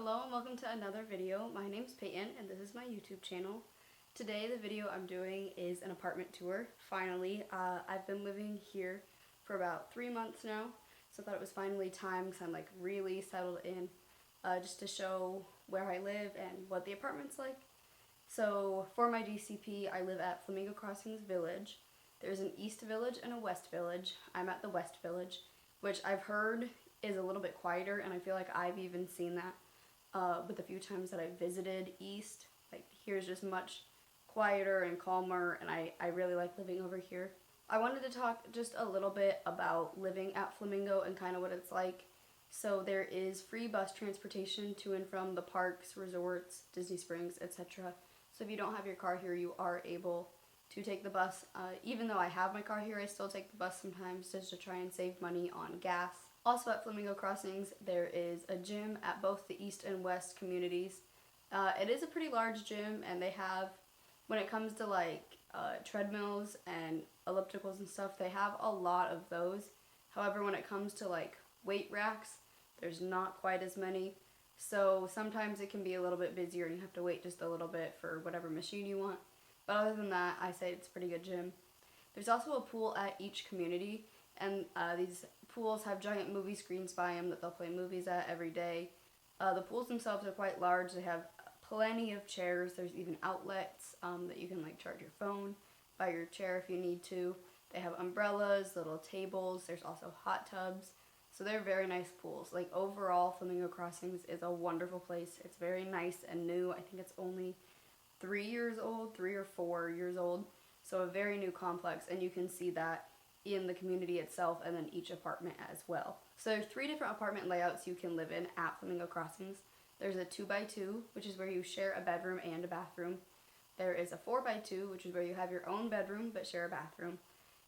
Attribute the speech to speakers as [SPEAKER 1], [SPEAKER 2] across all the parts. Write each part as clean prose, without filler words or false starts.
[SPEAKER 1] Hello and welcome to another video. My name's Payton and this is my YouTube channel. Today the video I'm doing is an apartment tour. Finally, I've been living here for about 3 months now, so I thought it was finally time because I'm like really settled in, just to show where I live and what the apartment's like. So for my DCP, I live at Flamingo Crossings Village. There's an East Village and a West Village. I'm at the West Village, which I've heard is a little bit quieter, and I feel like I've even seen that with the few times that I visited East. Like, here's just much quieter and calmer, and I really like living over here. I wanted to talk just a little bit about living at Flamingo and kind of what it's like. So there is free bus transportation to and from the parks, resorts, Disney Springs, etc. So if you don't have your car here, you are able to take the bus. Even though I have my car here, I still take the bus sometimes just to try and save money on gas. Also at Flamingo Crossings, there is a gym at both the East and West communities. It is a pretty large gym, and they have, when it comes to like treadmills and ellipticals and stuff, they have a lot of those. However, when it comes to like weight racks, there's not quite as many. So sometimes it can be a little bit busier and you have to wait just a little bit for whatever machine you want. But other than that, I say it's a pretty good gym. There's also a pool at each community, and these pools have giant movie screens by them that they'll play movies at every day. The pools themselves are quite large. They have plenty of chairs. There's even outlets that you can like charge your phone by your chair if you need to. They have umbrellas, little tables. There's also hot tubs. So they're very nice pools. Like, overall, Flamingo Crossings is a wonderful place. It's very nice and new. I think it's only 3 years old, 3 or 4 years old. So a very new complex, and you can see that in the community itself and then each apartment as well. So there's 3 different apartment layouts you can live in at Flamingo Crossings. There's a 2x2, which is where you share a bedroom and a bathroom. There is a 4x2, which is where you have your own bedroom but share a bathroom.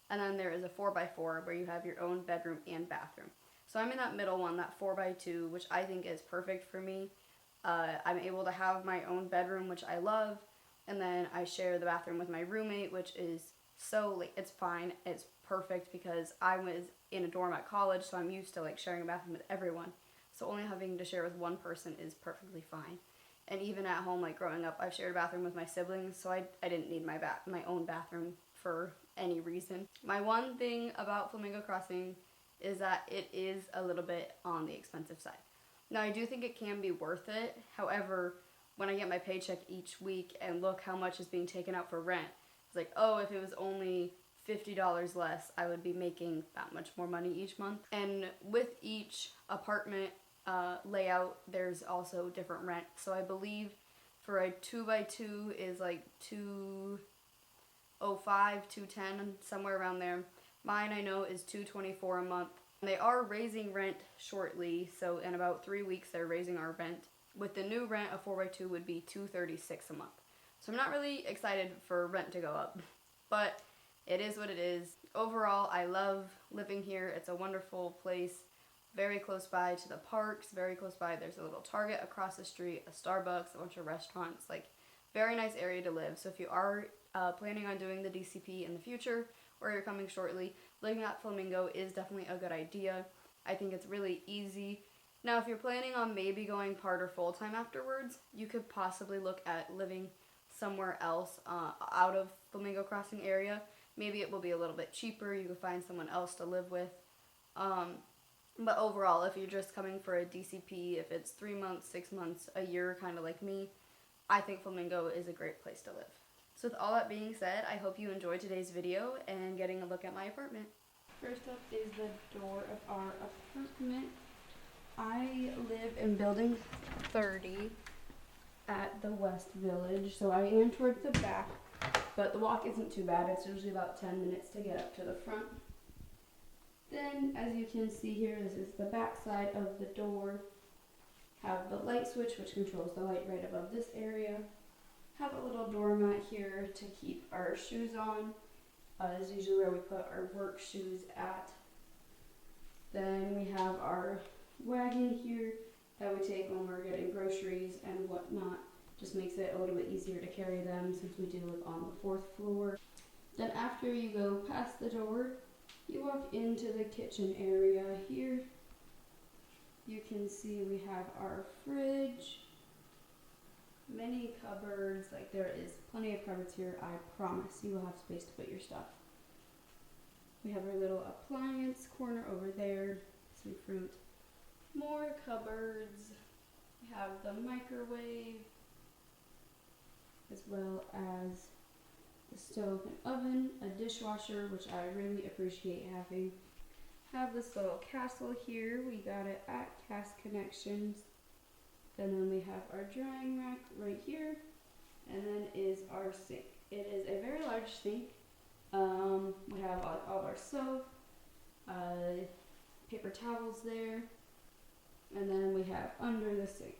[SPEAKER 1] And then there is a 4x4, where you have your own bedroom and bathroom. So I'm in that middle one, that 4x2, which I think is perfect for me. I'm able to have my own bedroom, which I love, and then I share the bathroom with my roommate, which is so, like, it's fine. It's perfect because I was in a dorm at college, so I'm used to like sharing a bathroom with everyone. So only having to share with one person is perfectly fine. And even at home, like growing up, I've shared a bathroom with my siblings, so I didn't need my own bathroom for any reason. My one thing about Flamingo Crossing is that it is a little bit on the expensive side. Now, I do think it can be worth it. However, when I get my paycheck each week and look how much is being taken out for rent, it's like, oh, if it was only $50 less, I would be making that much more money each month. And with each apartment layout, there's also different rent. So I believe for a 2x2 is like $205, $210, somewhere around there. Mine, I know, is $224 a month. They are raising rent shortly, so in about 3 weeks they're raising our rent. With the new rent, a 4x2 would be $236 a month. So I'm not really excited for rent to go up, but it is what it is. Overall, I love living here. It's a wonderful place, very close by to the parks, very close by. There's a little Target across the street, a Starbucks, a bunch of restaurants, like, very nice area to live. So if you are planning on doing the DCP in the future, or you're coming shortly, living at Flamingo is definitely a good idea. I think it's really easy. Now, if you're planning on maybe going part or full-time afterwards, you could possibly look at living somewhere else out of Flamingo Crossing area. Maybe it will be a little bit cheaper. You could find someone else to live with. But overall, if you're just coming for a DCP, if it's 3 months, 6 months, a year, kind of like me, I think Flamingo is a great place to live. So with all that being said, I hope you enjoyed today's video and getting a look at my apartment. First up is the door of our apartment. I live in building 30 at the West Village, so I am towards the back, but the walk isn't too bad. It's usually about 10 minutes to get up to the front. Then, as you can see here, this is the back side of the door. Have the light switch, which controls the light right above this area. Have a little doormat here to keep our shoes on. This is usually where we put our work shoes at. Then we have our wagon here that we take when we're getting groceries and whatnot. Just makes it a little bit easier to carry them since we do live on the 4th floor. Then after you go past the door, you walk into the kitchen area here. You can see we have our fridge, many cupboards, like there is plenty of cupboards here. I promise you will have space to put your stuff. We have our little appliance corner over there, some fruit, more cupboards. We have the microwave, as well as the stove and oven, a dishwasher, which I really appreciate having. Have this little castle here. We got it at Cast Connections. And then we have our drying rack right here. And then is our sink. It is a very large sink. We have all of our soap, paper towels there. And then we have under the sink.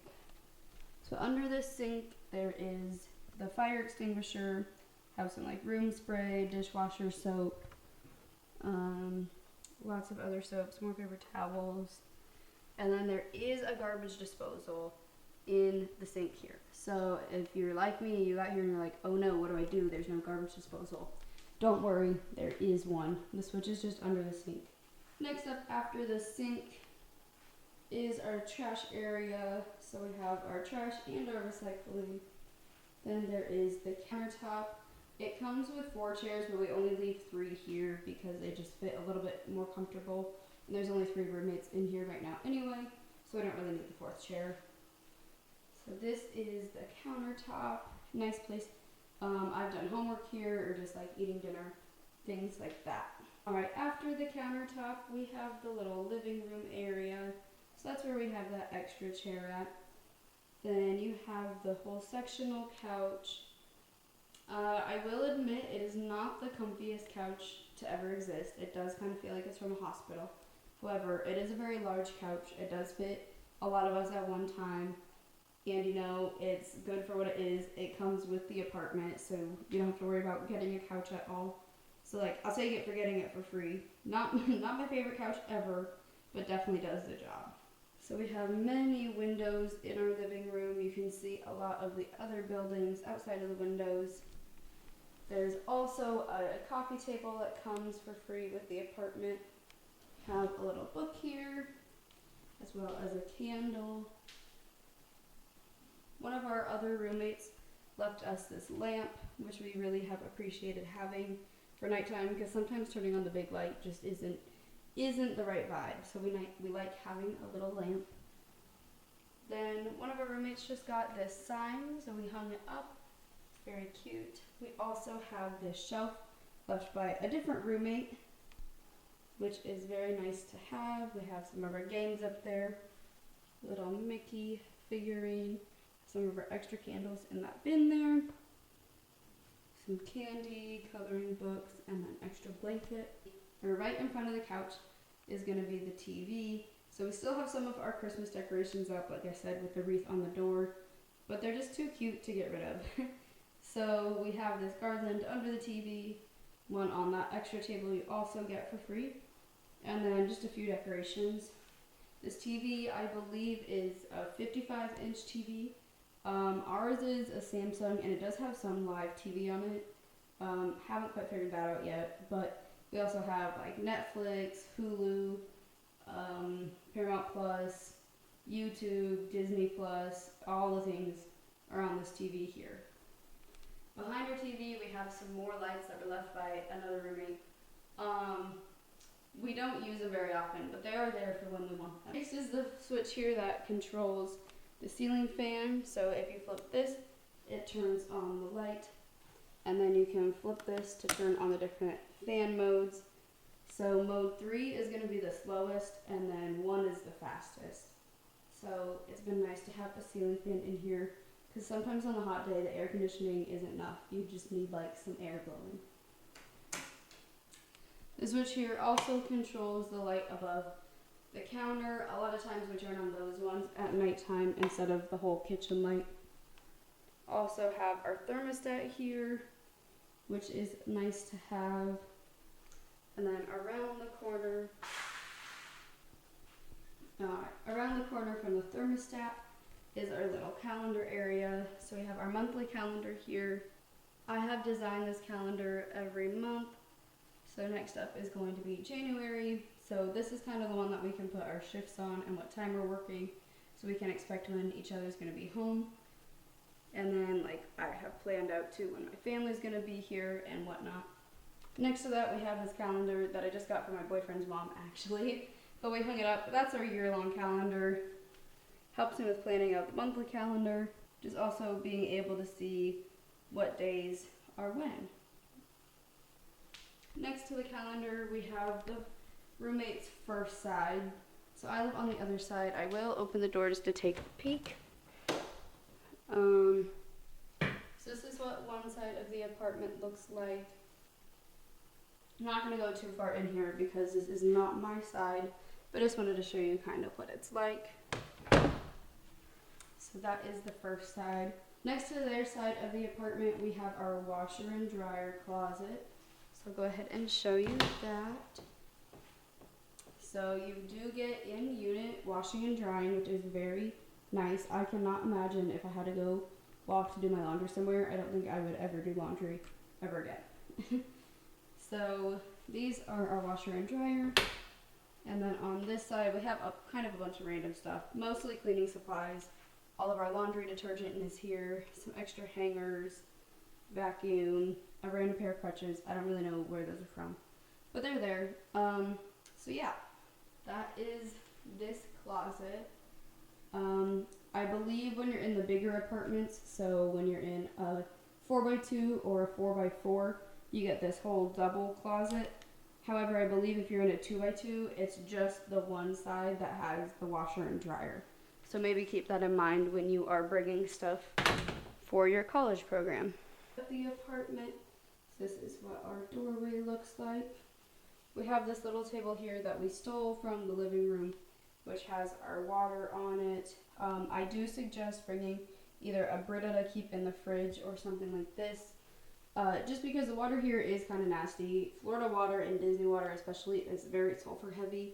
[SPEAKER 1] So under this sink there is the fire extinguisher, have some like room spray, dishwasher soap, lots of other soaps, more paper towels. And then there is a garbage disposal in the sink here. So if you're like me, you got here and you're like, oh no, what do I do? There's no garbage disposal. Don't worry, there is one. The switch is just under the sink. Next up after the sink is our trash area. So we have our trash and our recycling. Then there is the countertop. It comes with 4 chairs, but we only leave 3 here because they just fit a little bit more comfortable. And there's only 3 roommates in here right now anyway, so I don't really need the 4th chair. So this is the countertop. Nice place. I've done homework here or just like eating dinner, things like that. Alright, after the countertop, we have the little living room area. So that's where we have that extra chair at. Then you have the whole sectional couch. I will admit it is not the comfiest couch to ever exist. It does kind of feel like it's from a hospital. However, it is a very large couch. It does fit a lot of us at one time. And you know, it's good for what it is. It comes with the apartment, so you don't have to worry about getting a couch at all. So like, I'll take it for getting it for free. Not my favorite couch ever, but definitely does the job. So we have many windows in our living room. You can see a lot of the other buildings outside of the windows. There's also a coffee table that comes for free with the apartment. Have a little book here, as well as a candle. One of our other roommates left us this lamp, which we really have appreciated having for nighttime, because sometimes turning on the big light just isn't the right vibe. So we like having a little lamp. Then one of our roommates just got this sign, so we hung it up. It's very cute. We also have this shelf left by a different roommate, which is very nice to have. We have some of our games up there, little Mickey figurine, some of our extra candles in that bin there, some candy, coloring books, and an extra blanket. And right in front of the couch is going to be the TV. So we still have some of our Christmas decorations up, like I said, with the wreath on the door, but they're just too cute to get rid of. So we have this garland under the TV, one on that extra table you also get for free, and then just a few decorations. This TV, I believe, is a 55-inch TV. Ours is a Samsung, and it does have some live TV on it. Haven't quite figured that out yet, but we also have like Netflix, Hulu, Paramount Plus, YouTube, Disney Plus, all the things are on this TV here. Behind our TV, we have some more lights that were left by another roommate. We don't use them very often, but they are there for when we want them. Next is the switch here that controls the ceiling fan. So if you flip this, it turns on the light. And then you can flip this to turn on the different fan modes. So mode 3 is going to be the slowest, and then 1 is the fastest. So it's been nice to have a ceiling fan in here, because sometimes on a hot day the air conditioning isn't enough. You just need like some air blowing. The switch here also controls the light above the counter. A lot of times we turn on those ones at nighttime instead of the whole kitchen light. Also have our thermostat here, which is nice to have. And then around the corner from the thermostat is our little calendar area. So we have our monthly calendar here. I have designed this calendar every month. So next up is going to be January. So this is kind of the one that we can put our shifts on and what time we're working, so we can expect when each other's going to be home. And then like I have planned out too when my family's going to be here and whatnot. Next to that we have this calendar that I just got from my boyfriend's mom actually, but we hung it up. That's our year-long calendar. Helps me with planning out the monthly calendar, just also being able to see what days are when. Next to the calendar we have the roommate's first side. So I live on the other side. I will open the door just to take a peek. So this is what one side of the apartment looks like. I'm not going to go too far in here because this is not my side, but I just wanted to show you kind of what it's like. So that is the first side. Next to their side of the apartment, we have our washer and dryer closet. So I'll go ahead and show you that. So you do get in-unit washing and drying, which is very nice. I cannot imagine if I had to go walk to do my laundry somewhere. I don't think I would ever do laundry ever again. So these are our washer and dryer. And then on this side, we have kind of a bunch of random stuff, mostly cleaning supplies. All of our laundry detergent is here, some extra hangers, vacuum, a random pair of crutches. I don't really know where those are from, but they're there. So yeah, that is this closet. I believe when you're in the bigger apartments, so when you're in a 4x2 or a 4x4, you get this whole double closet. However, I believe if you're in a 2x2, it's just the one side that has the washer and dryer. So maybe keep that in mind when you are bringing stuff for your college program. At the apartment, this is what our doorway looks like. We have this little table here that we stole from the living room, which has our water on it. I do suggest bringing either a Brita to keep in the fridge or something like this, just because the water here is kind of nasty. Florida water and Disney water especially is very sulfur heavy,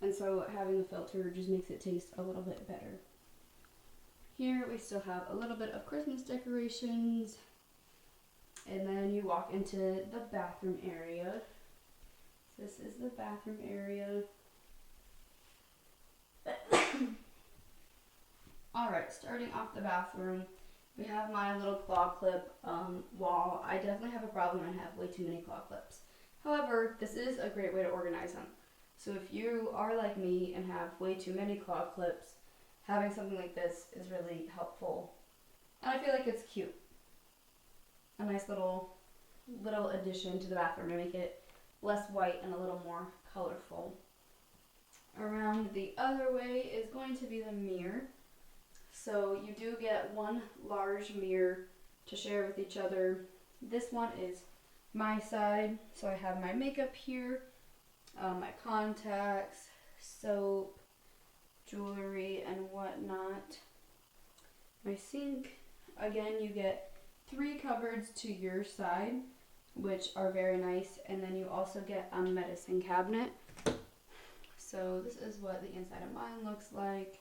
[SPEAKER 1] and so having the filter just makes it taste a little bit better. Here we still have a little bit of Christmas decorations, and then you walk into the bathroom area. This is the bathroom area. Alright, starting off the bathroom, we have my little claw clip wall. I definitely have a problem. I have way too many claw clips. However, this is a great way to organize them. So if you are like me and have way too many claw clips, having something like this is really helpful. And I feel like it's cute. A nice little addition to the bathroom to make it less white and a little more colorful. Around the other way is going to be the mirror. So you do get one large mirror to share with each other. This one is my side, so I have my makeup here, my contacts, soap, jewelry, and whatnot. My sink. Again, you get 3 cupboards to your side, which are very nice, and then you also get a medicine cabinet. So this is what the inside of mine looks like.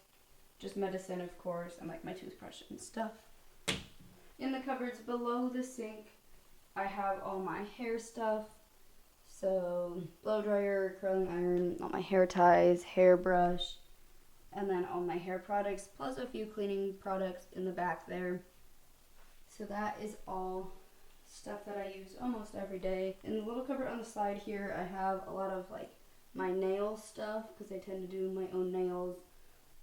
[SPEAKER 1] Just medicine, of course, and like my toothbrush and stuff. In the cupboards below the sink, I have all my hair stuff. So blow dryer, curling iron, all my hair ties, hairbrush, and then all my hair products, plus a few cleaning products in the back there. So that is all stuff that I use almost every day. In the little cupboard on the side here, I have a lot of like my nail stuff, because I tend to do my own nails,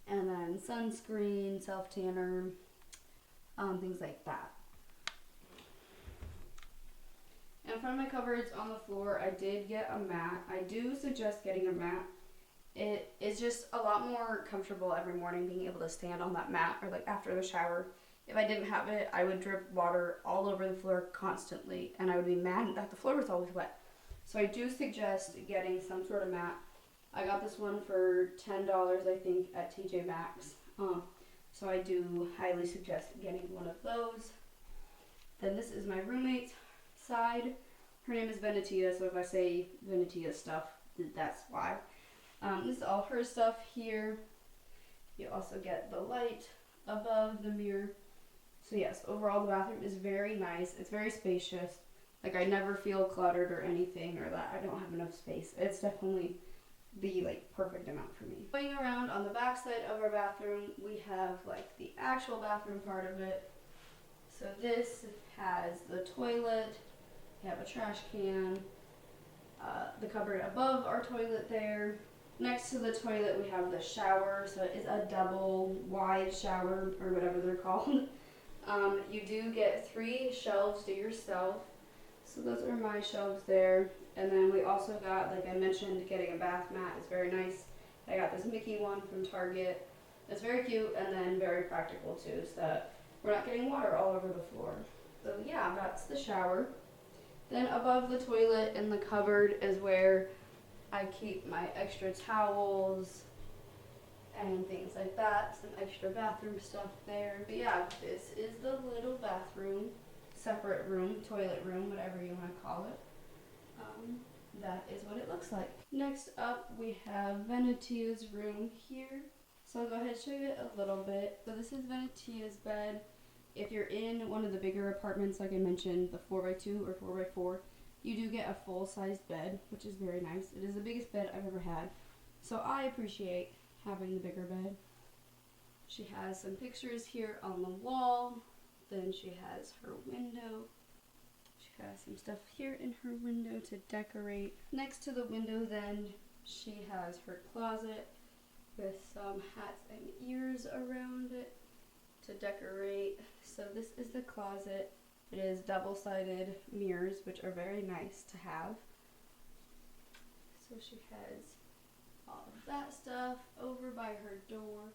[SPEAKER 1] and then sunscreen, self-tanner, things like that. In front of my cupboards on the floor, I did get a mat. I do suggest getting a mat. It is just a lot more comfortable every morning being able to stand on that mat, or like after the shower. If I didn't have it, I would drip water all over the floor constantly, and I would be mad that the floor was always wet. So I do suggest getting some sort of mat. I got this one for $10, I think, at TJ Maxx. So I do highly suggest getting one of those. Then this is my roommate's side. Her name is Venetia, so if I say Venetia stuff, that's why. This is all her stuff here. You also get the light above the mirror. So yes, overall the bathroom is very nice. It's very spacious. Like, I never feel cluttered or anything, or that I don't have enough space. It's definitely the like perfect amount for me. Going around on the back side of our bathroom, we have like the actual bathroom part of it. So this has the toilet, we have a trash can, the cupboard above our toilet there. Next to the toilet we have the shower, so it is a double wide shower or whatever they're called. You do get 3 shelves to yourself. So those are my shelves there. And then we also got, like I mentioned, getting a bath mat is very nice. I got this Mickey one from Target. It's very cute and then very practical too, so that we're not getting water all over the floor. So yeah, that's the shower. Then above the toilet in the cupboard is where I keep my extra towels and things like that. Some extra bathroom stuff there. But yeah, this is the little bathroom, separate room, toilet room, whatever you want to call it. That is what it looks like. Next up, we have Venetia's room here. So I'll go ahead and show you a little bit. So this is Venetia's bed. If you're in one of the bigger apartments, like I mentioned, the 4x2 or 4x4, you do get a full-sized bed, which is very nice. It is the biggest bed I've ever had. So I appreciate having the bigger bed. She has some pictures here on the wall. Then she has her window. She has some stuff here in her window to decorate. Next to the window then, she has her closet with some hats and ears around it to decorate. So this is the closet. It is double-sided mirrors, which are very nice to have. So she has all of that stuff over by her door.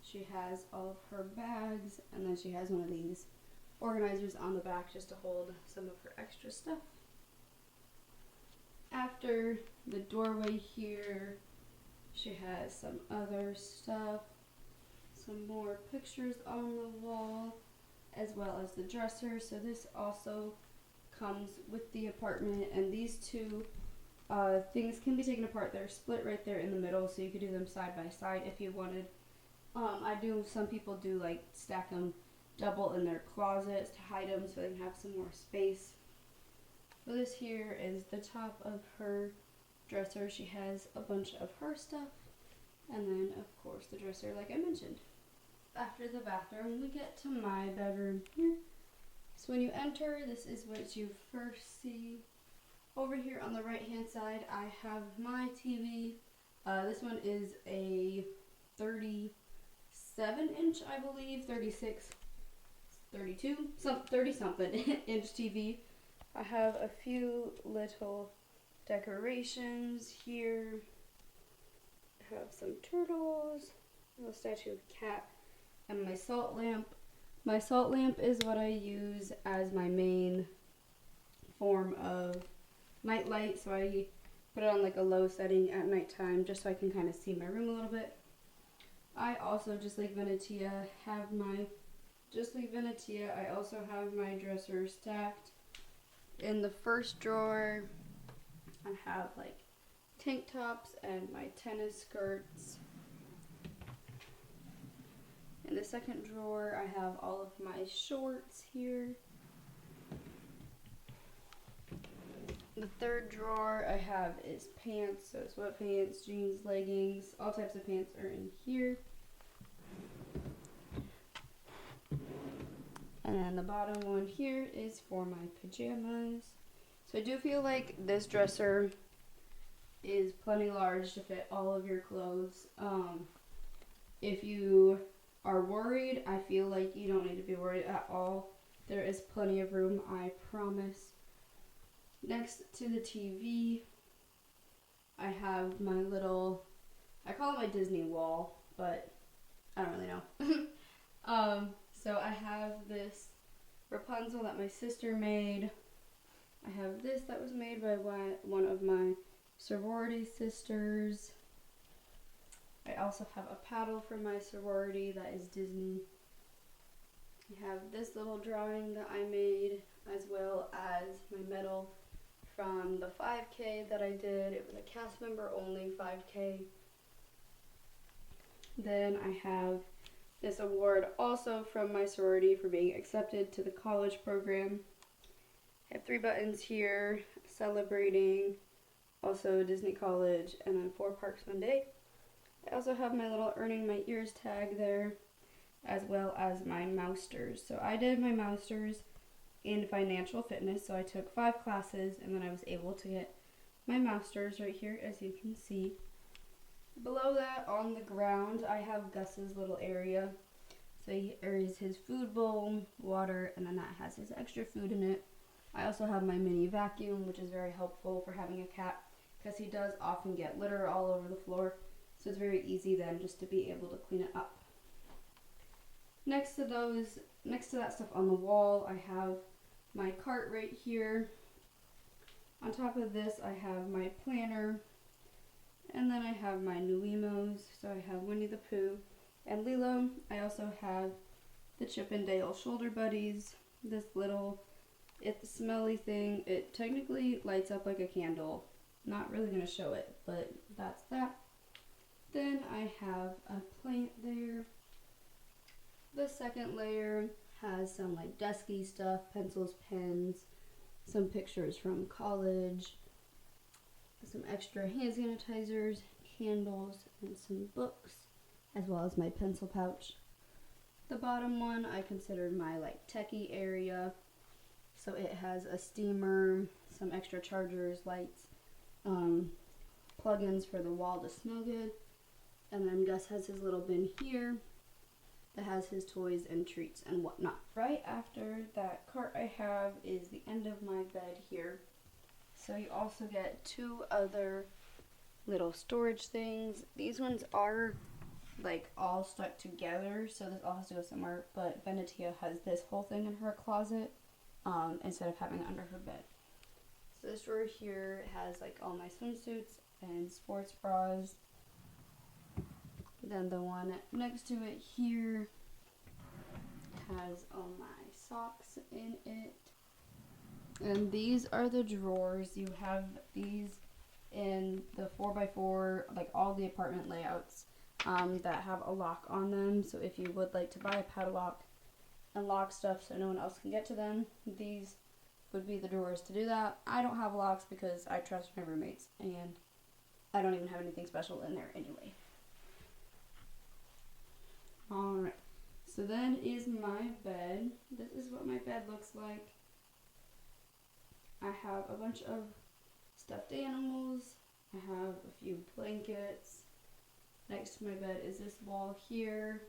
[SPEAKER 1] She has all of her bags, and then she has one of these organizers on the back just to hold some of her extra stuff. After the doorway here, she has some other stuff, some more pictures on the wall, as well as the dresser. So this also comes with the apartment, and these two things can be taken apart. They're split right there in the middle, so you could do them side by side if you wanted. Some people do like stack them double in their closets to hide them so they can have some more space. So this here is the top of her dresser. She has a bunch of her stuff, and then of course the dresser like I mentioned. After the bathroom, we get to my bedroom here. So when you enter, this is what you first see. Over here on the right hand side, I have my TV. This one is a 37-inch, I believe, 36, 32, 30-something inch TV. I have a few little decorations here. I have some turtles, a little statue of a cat, and my salt lamp. My salt lamp is what I use as my main form of night light, so I put it on like a low setting at nighttime just so I can kind of see my room a little bit. I also, just like Venetia, I also have my dresser stacked. In the first drawer, I have like tank tops and my tennis skirts. In the second drawer, I have all of my shorts here. The third drawer I have is pants, so sweatpants, jeans, leggings, all types of pants are in here. And then the bottom one here is for my pajamas. So I do feel like this dresser is plenty large to fit all of your clothes. If you are worried, I feel like you don't need to be worried at all. There is plenty of room, I promise. Next to the TV, I have my little, I call it my Disney wall, but I don't really know. So I have this Rapunzel that my sister made. I have this that was made by one of my sorority sisters. I also have a paddle from my sorority that is Disney. I have this little drawing that I made, as well as my medal from the 5K that I did. It was a cast member only 5K. Then I have this award also from my sorority for being accepted to the college program. I have 3 buttons here celebrating also Disney College, and then 4 parks one day. I also have my little earning my ears tag there, as well as my master's. So I did my master's in financial fitness, so I took 5 classes, and then I was able to get my master's right here, as you can see. Below that, on the ground, I have Gus's little area. So there is his food bowl, water, and then that has his extra food in it. I also have my mini vacuum, which is very helpful for having a cat, because he does often get litter all over the floor. So it's very easy then just to be able to clean it up. Next to that stuff on the wall, I have my cart right here. On top of this, I have my planner, and then I have my Nuimos. So I have Winnie the Pooh and Lilo. I also have the Chip and Dale shoulder buddies. This little, it's smelly thing. It technically lights up like a candle. Not really going to show it, but that's that. Then I have a plant there. The second layer has some like desky stuff, pencils, pens, some pictures from college, some extra hand sanitizers, candles, and some books, as well as my pencil pouch. The bottom one I considered my like techie area. So it has a steamer, some extra chargers, lights, plugins for the wall to smell good. And then Gus has his little bin here that has his toys and treats and whatnot. Right after that cart I have is the end of my bed here. So you also get 2 other little storage things. These ones are like all stuck together, so this all has to go somewhere, but Venetia has this whole thing in her closet instead of having it under her bed. So this drawer here has like all my swimsuits and sports bras. Then the one next to it here has all my socks in it. And these are the drawers. You have these in the 4x4, like all the apartment layouts that have a lock on them. So if you would like to buy a padlock and lock stuff so no one else can get to them, these would be the drawers to do that. I don't have locks because I trust my roommates, and I don't even have anything special in there anyway. Alright, so then is my bed. This is what my bed looks like. I have a bunch of stuffed animals. I have a few blankets. Next to my bed is this wall here.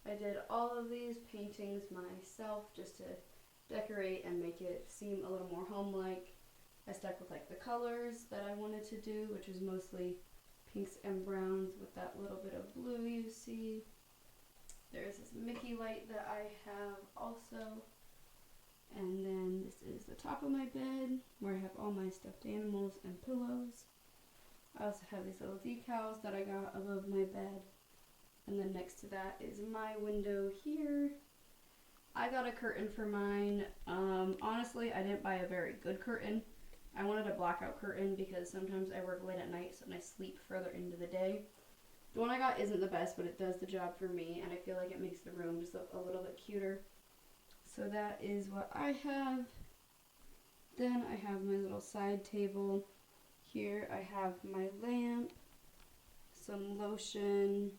[SPEAKER 1] I did all of these paintings myself just to decorate and make it seem a little more home-like. I stuck with like the colors that I wanted to do, which was mostly pinks and browns with that little bit of blue you see. There's this Mickey light that I have also. And then this is the top of my bed where I have all my stuffed animals and pillows. I also have these little decals that I got above my bed. And then next to that is my window here. I got a curtain for mine. Honestly, I didn't buy a very good curtain. I wanted a blackout curtain because sometimes I work late at night, so I sleep further into the day. The one I got isn't the best, but it does the job for me, and I feel like it makes the room just look a little bit cuter. So that is what I have. Then I have my little side table. Here I have my lamp, some lotion.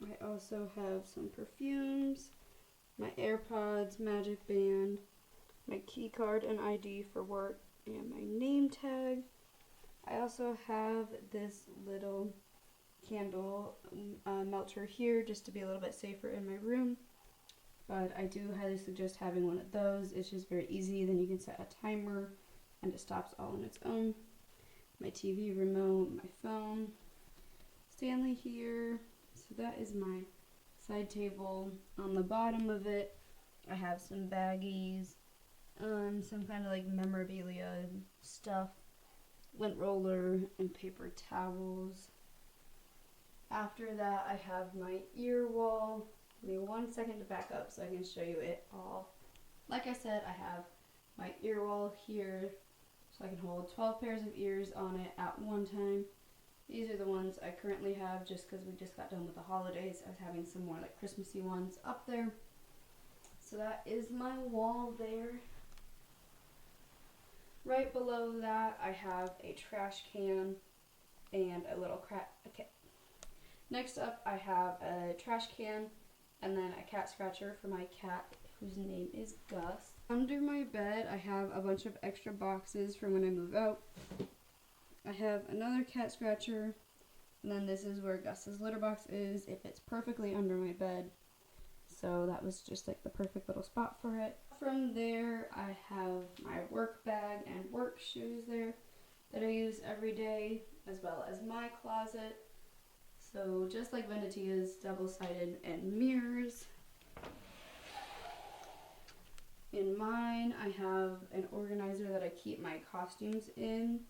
[SPEAKER 1] I also have some perfumes, my AirPods, Magic Band, my key card and ID for work, and my name tag. I also have this little candle melter here just to be a little bit safer in my room. But I do highly suggest having one of those. It's just very easy. Then you can set a timer and it stops all on its own. My TV remote, my phone, Stanley here. So that is my side table. On the bottom of it, I have some baggies, some kind of like memorabilia stuff, lint roller, and paper towels. After that, I have my ear wall. Give me 1 second to back up so I can show you it all. Like I said, I have my ear wall here, so I can hold 12 pairs of ears on it at one time. These are the ones I currently have just because we just got done with the holidays. I was having some more like Christmassy ones up there. So that is my wall there. Right below that, I have a trash can and a little okay. Next up, I have a trash can and then a cat scratcher for my cat, whose name is Gus. Under my bed, I have a bunch of extra boxes for when I move out. I have another cat scratcher, and then this is where Gus's litter box is. It fits perfectly under my bed, so that was just like the perfect little spot for it. From there, I have my work bag and work shoes there that I use every day, as well as my closet. So just like Venetia's, double-sided and mirrors. In mine, I have an organizer that I keep my costumes in.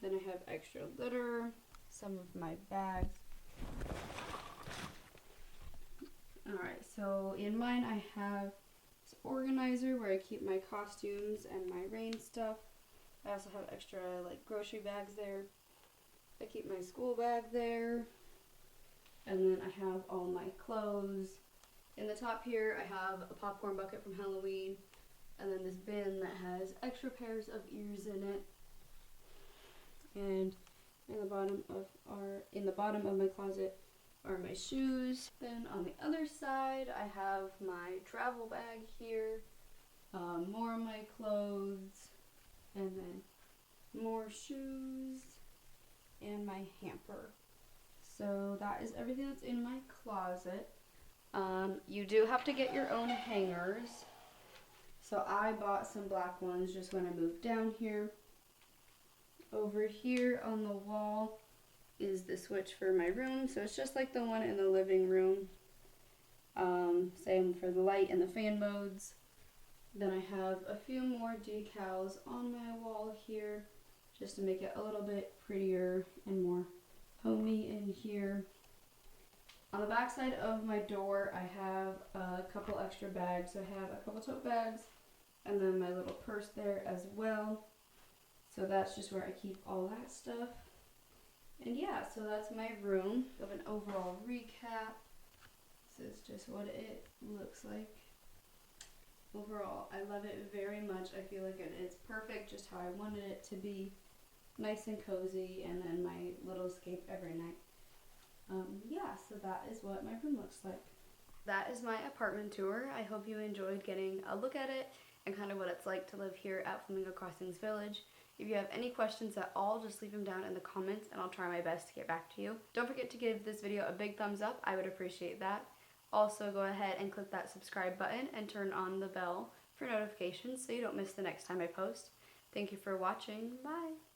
[SPEAKER 1] Then I have extra litter, some of my bags. Alright, so in mine I have this organizer where I keep my costumes and my rain stuff. I also have extra like grocery bags there. I keep my school bag there. And then I have all my clothes. In the top here, I have a popcorn bucket from Halloween, and then this bin that has extra pairs of ears in it. And in the bottom of my closet are my shoes. Then on the other side, I have my travel bag here, more of my clothes, and then more shoes, and my hamper. So that is everything that's in my closet. You do have to get your own hangers. So I bought some black ones just when I moved down here. Over here on the wall is the switch for my room. So it's just like the one in the living room. Same for the light and the fan modes. Then I have a few more decals on my wall here just to make it a little bit prettier and more homey in here. On the back side of my door, I have a couple extra bags. So I have a couple tote bags and then my little purse there as well. So that's just where I keep all that stuff. And yeah, so that's my room. Of an overall recap. This is just what it looks like. Overall, I love it very much. I feel like it's perfect just how I wanted it to be. Nice and cozy, and then my little escape every night. Yeah, so that is what my room looks like. That is my apartment tour. I hope you enjoyed getting a look at it and kind of what it's like to live here at Flamingo Crossings Village. If you have any questions at all, just leave them down in the comments and I'll try my best to get back to you. Don't forget to give this video a big thumbs up. I would appreciate that. Also, go ahead and click that subscribe button and turn on the bell for notifications so you don't miss the next time I post. Thank you for watching. Bye!